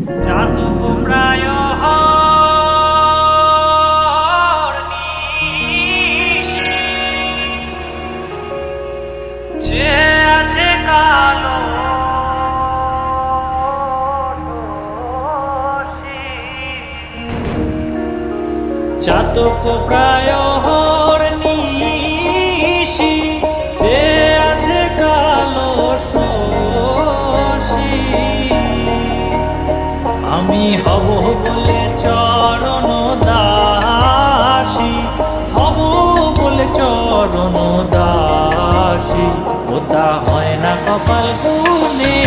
চাতক প্রায় নিশি, যে আছে কালো চাতক প্রায় নিশি, যে আছে কালো শশী। আমি হব বলে চরণ দাসী, হব বলে চরণ দাসী। ওটা হয় না কপাল গুনে,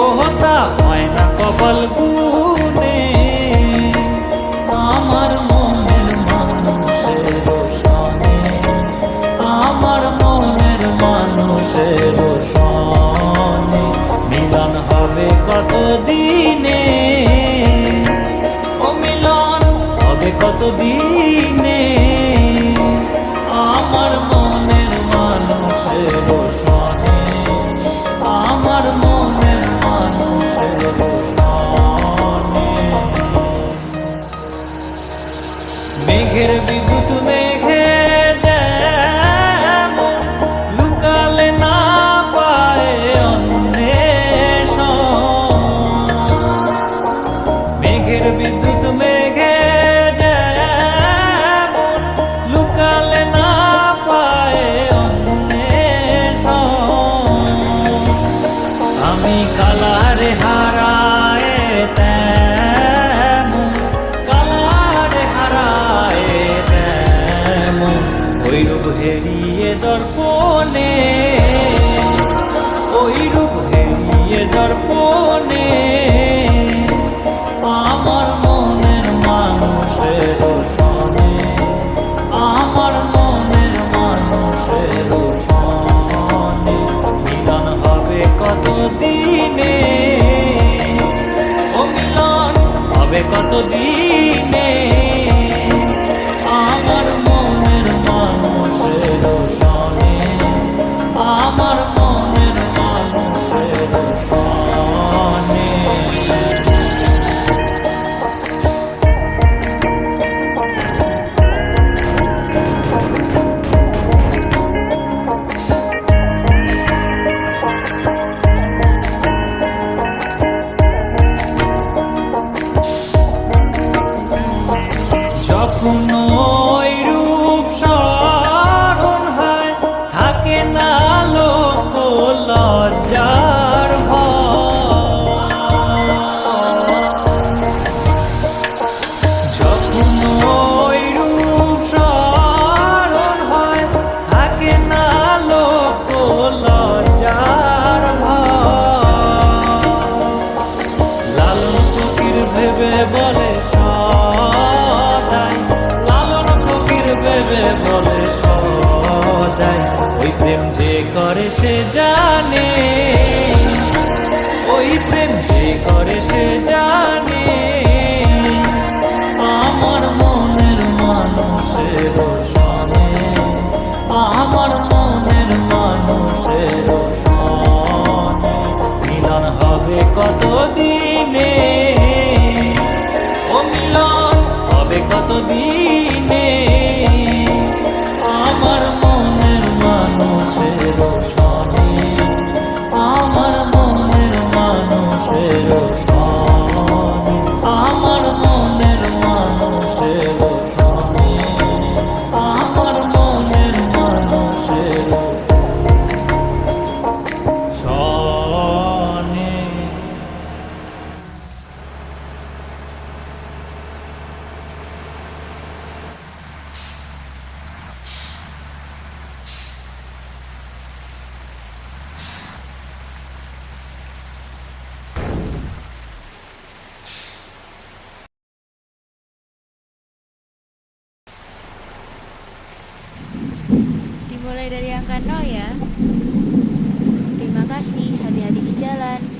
ওটা হয় না কপাল গুনে। আমার মনের মানুষের সনে, আমার মনের মানুষের সনে মিলন হবে কত দিনে, ও মিলন হবে কত দিনে। আমার মনের মানুষের সনে, আমার মনের মানুষের সনে। মেঘের বিদ্যুৎ মেঘে যেমন লুকালে না পায় অন্বেষণ, মেঘের বিদ্যুৎ মেঘে যেমন লুকালে না পায় অন্বেষণ। আমি কালারে হারায় তেমন, কালারে হারায় তেমন ওই রূপ হেরিয়ে দর্পণে, ওই রূপ হেরিয়ে দর্পণে। আমার মনের মানুষের সনে, আমার মনের মানুষের সনে মিলন হবে কত দিনে, ও মিলন হবে কত দিনে। আমার মনের মানুষের সনে, আমার মনের মানুষের সনে। যখন ওই রূপ স্মরণ হয়, থাকে না লোক লজ্জার ভয়। যখন ওই রূপ স্মরণ হয়, থাকে না লোক লজ্জার ভয়। লালন ফকির ভেবে বলে সদাই, লালন ফকির ভেবে বলে সদাই, ওই প্রেম যে করে সে জানে, ওই প্রেম যে করে সে জানে। আমার মনের মানুষের সনে, আমার মনের মানুষের সনে মিলন হবে কত দিনে, ও মিলন হবে কত দিনে। আমার মনের মানুষের সনে, আমার মনের মানুষের সনে, আমার মনের মানুষের সনে, আমার মনের মানুষের সনে। Dimulai dari angka 0 ya. Terima kasih, hati-hati di jalan.